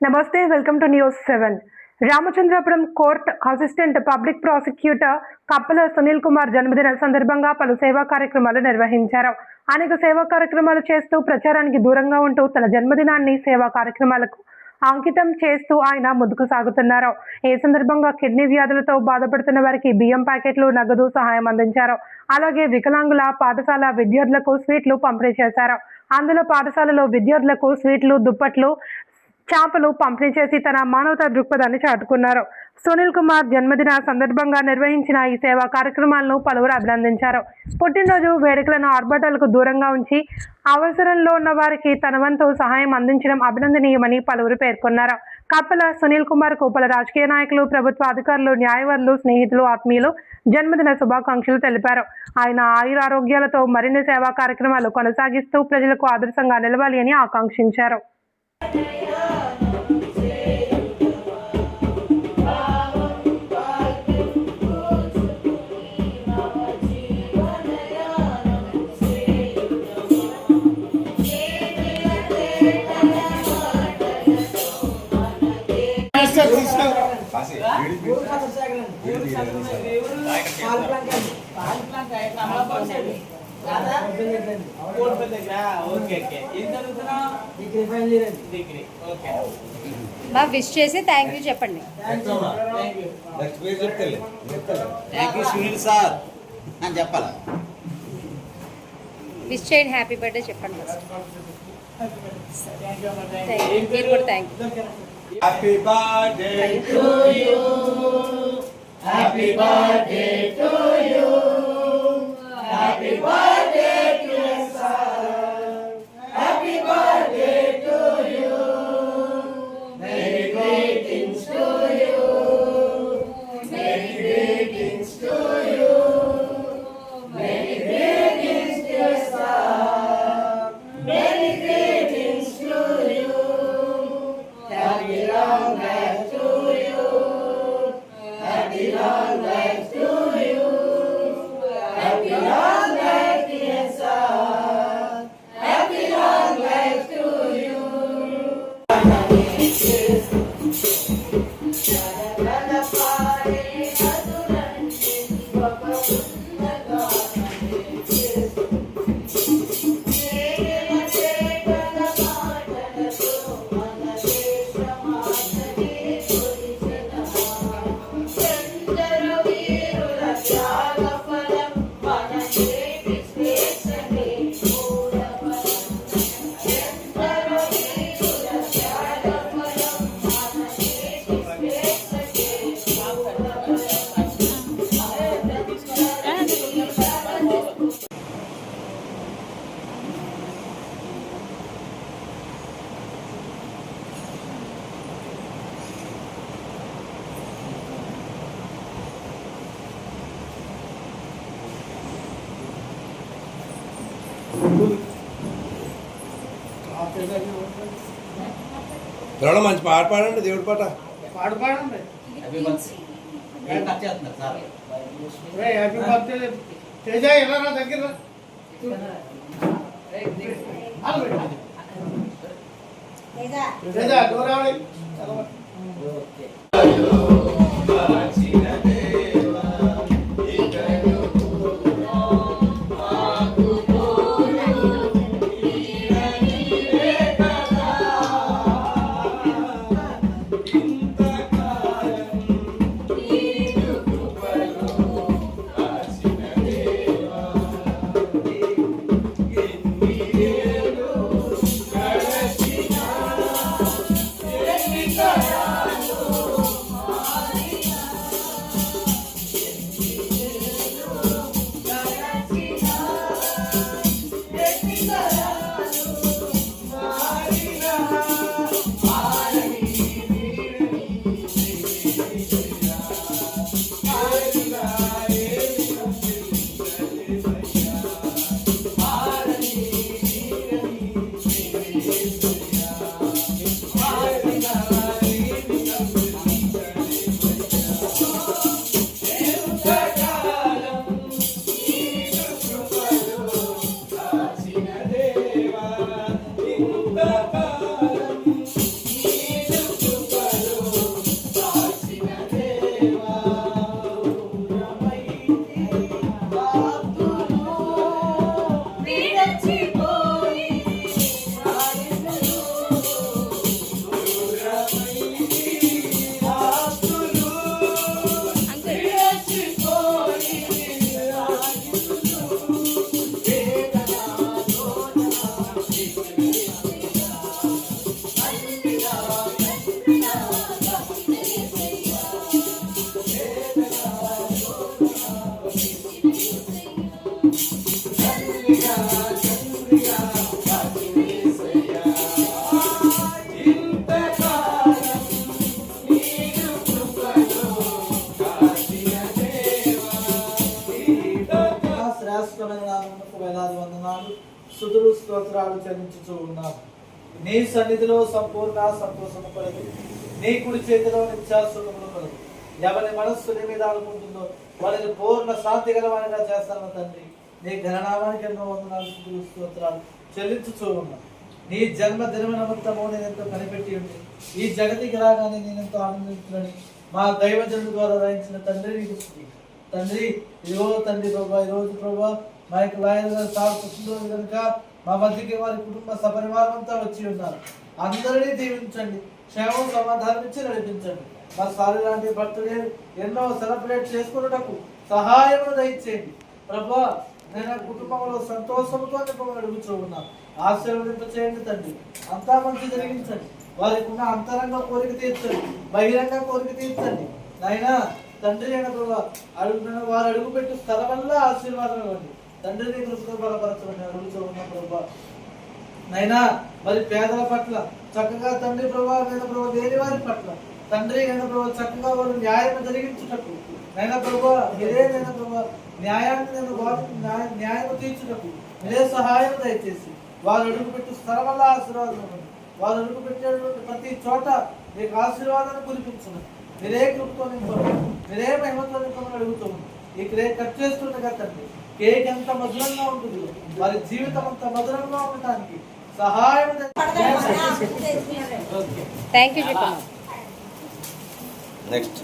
నమస్తే, welcome to news 7. Ramachandrapuram court assistant public prosecutor Kappala Sunil Kumar జన్మదిన సందర్భంగా పలు సేవా కార్యక్రమాలు నిర్వహించారు. అనేక సేవా కార్యక్రమాలు చేస్తూ ప్రచారానికి దూరంగా ఉంటూ తన జన్మదినాన్ని సేవా కార్యక్రమాలకు అంకితం చేస్తూ ఆయన ముందుకు సాగుతున్నారు. ఈ సందర్భంగా కిడ్నీ వ్యాధులతో బాధపడుతున్న వారికి బియ్యం ప్యాకెట్లు, నగదు సహాయం అందించారు. అలాగే వికలాంగుల పాఠశాల విద్యార్థులకు స్వీట్లు పంపిణీ చేశారు. అందులో పాఠశాలలో విద్యార్థులకు స్వీట్లు, దుప్పట్లు, చేపలు పంపిణీ చేసి తన మానవతా దృక్పథాన్ని చాటుకున్నారు. సునీల్ కుమార్ జన్మదిన సందర్భంగా నిర్వహించిన ఈ సేవా కార్యక్రమాలను పలువురు అభినందించారు. పుట్టినరోజు వేడుకలను ఆర్భాటాలకు దూరంగా ఉంచి అవసరంలో ఉన్న వారికి తన వంతు సహాయం అందించడం అభినందనీయమని పలువురు పేర్కొన్నారు. కప్పల సునీల్ కుమార్ కు పలు రాజకీయ నాయకులు, ప్రభుత్వ అధికారులు, న్యాయవాదులు, స్నేహితులు, ఆత్మీయులు జన్మదిన శుభాకాంక్షలు తెలిపారు. ఆయన ఆయురారోగ్యాలతో మరిన్ని సేవా కార్యక్రమాలు కొనసాగిస్తూ ప్రజలకు ఆదర్శంగా నిలవాలి అని ఆకాంక్షించారు. బాగా విష్ చేసి థ్యాంక్ యూ చెప్పండి. సునీల్ సార్ అని చెప్పాలా? విష్ చేయండి, హ్యాపీ బర్త్డే చెప్పండి ఫస్ట్. మీరు కూడా thank you. Happy birthday to you, happy birthday to you, happy birthday to sir, happy birthday to you, many greetings to you, many greetings to you, many greetings to sir, many greetings to you, happy long life to you, happy long life to you, happy long life dear son, happy long life to you. త్వరలో మంచి పాట పాడండి, దేవుడి పాట పాడండి. తేజ ఎలా దగ్గర తేజ గౌరవాణి స్తోత్రాలు చెల్లించుచూ ఉన్నాము. నీ సన్నిధిలో సంపూర్ణ సంతోషము కలదు, నీ కుడి చేతిలో నిత్యాసుఖములు కలదు. ఎవరి మనస్సు నీ మీద అనుకుంటుందో వారిని పూర్ణ శాంతి గలవానిగా చేస్తాను తండ్రి. నీ ఘననామానికి ఎన్నో వందనాలు స్తుతులు స్తోత్రాలు చెల్లించుచూ ఉన్నాం. నీ జన్మదిన నిమిత్తము నేను ఎంతో కనిపెట్టి ఉండి ఈ జగతికి రాగానే నేను ఎంతో ఆనందించులని మా దైవజనుల ద్వారా రాయించిన తండ్రి నీకు స్తుతి. తండ్రి ఇదిగో తండ్రి ప్రభా, ఈరోజు ప్రభా మా యొక్క లాయర్ గారు సాగు పుట్టినరోజు కనుక మా మధ్యకి వారి కుటుంబ సపరివారం అంతా వచ్చి ఉన్నారు. అందరినీ దీవించండి, క్షేమం సమాధానం ఇచ్చి నడిపించండి. మా సారి లాంటి బర్త్డే ఎన్నో సెలబ్రేట్ చేసుకున్నటకు సహాయం దయచేయండి ప్రభా. నేను కుటుంబంలో సంతోషంతో నింపమని అడుగుతూ ఉన్నాను. ఆశీర్వదింప చేయండి తండ్రి, అంతా మంచి జరిగించండి. వారికి ఉన్న అంతరంగ కోరిక తీర్చండి, బహిరంగ కోరిక తీర్చండి నాయనా. తండ్రి అయిన ప్రభా వారు అడుగుపెట్టు స్థలం వల్ల ఆశీర్వాదం ఇవ్వండి తండ్రి. నీ కృపతో బలపరచమని అడుగుతూ ఉన్నాం ప్రభా నైనా. మరి పేదల పట్ల చక్కగా తండ్రి ప్రభా నేను ప్రభా లేని వారి పట్ల తండ్రి అయిన ప్రభా చక్కగా వారు న్యాయం జరిగించుటకు నైనా ప్రభా మీరే నైనా ప్రభా న్యాయాన్ని నేను న్యాయం తీర్చుటకు మీరే సహాయం దయచేసి వారు అడుగుపెట్టు స్థలం వల్ల ఆశీర్వాదం ఇవ్వండి. వారు అడుగుపెట్టేటువంటి ప్రతి చోట మీకు ఆశీర్వాదాన్ని కురిపించను. మీరే కృపతో నింపను, మీరే మహిమతో నింపమని అడుగుతున్నాను. ఈ కేక్ కట్ చేస్తుండగా తండ్రి కేక్ ఎంత మధురంగా ఉంటుంది, వారి జీవితం అంత మధురంగా ఉండటానికి సహాయం థ్యాంక్ యూ చెప్పమ్మా. నెక్స్ట్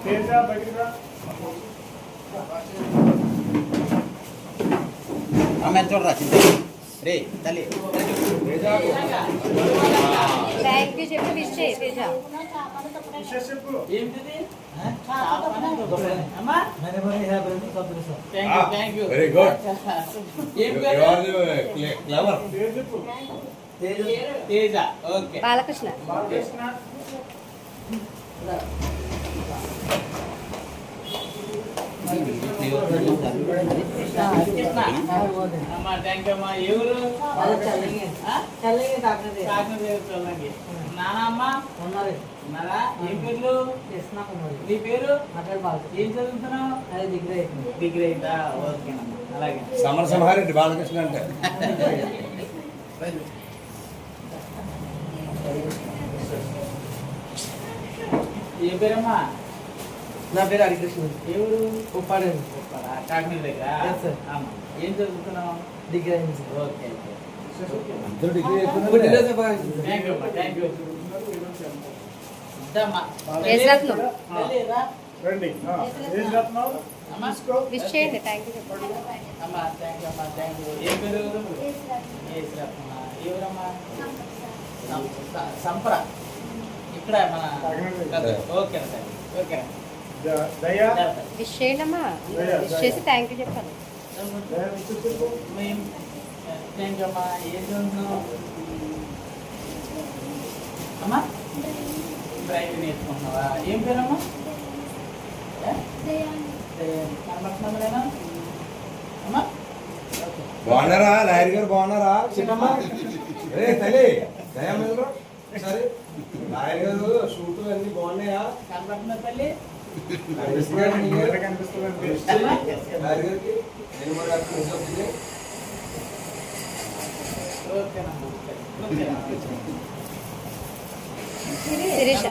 తేజ బయటికి ఆమె చూడరా రే తల్లి. థ్యాంక్ యూ చెప్పి విష్ చేయి Teja. Very good, clever. Teja okay. Balakrishna. అమ్మా థ్యాంక్ యూ అమ్మా. ఎవరు నానమ్మ ఉన్నారా? ఏం పేర్లు? నీ పేరు? ఏం చదువుతున్నావు? డిగ్రీ అయిందా? ఓకేనమ్మా. అలాగే సమరసింహారెడ్డి బాలకృష్ణ అంటే ఏ పేరమ్మా? నా పేరు హరికృష్ణ. ఎవరు? ఉప్పాడు. కాకినాడ దగ్గర. Yes, sir. అమ్మా ఏం చదువుతున్నావు? డిగ్రీ అయింది. Okay okay. అందరూ డిగ్రీ థ్యాంక్ యూ అమ్మా. Thank you. ఇద్దమ్మా. యశ్రత్నం. తల్లిరా. రండి. ఏం చేస్తున్నావు? అమ్మా విష్ చేయండి. థ్యాంక్ యూ చెప్పండి. అమ్మా థ్యాంక్ యూ అమ్మా. Thank you. ఏం పేరు? ఏశ్రత్నమ్మా. ఎవరమ్మా? సంప్ర. ఇక్కడ మన ఓకే సార్. ఓకే దయా విష్ చేయండి అమ్మా. విష్ చేసి థ్యాంక్ యూ చెప్పాలి. థ్యాంక్ యూ అమ్మా. ఏం చదువుతున్నావు అమ్మా? డ్రైవింగ్ నేర్చుకుంటున్నావా? ఏం పేరమ్మా? కనబడుతున్నామా అమ్మా? బాగున్నారా? లాయర్ గారు బాగున్నారా? చిన్నమ్మా రే తల్లి దయా సరే. లాయర్ గారు షూట్లు అన్ని బాగున్నాయా? కనబడుతున్నా తల్లి? కనిపిస్తుందండి. లాయర్ గారికి నేను కూడా ఓకేనమ్మా. ఓకే. శిరీష.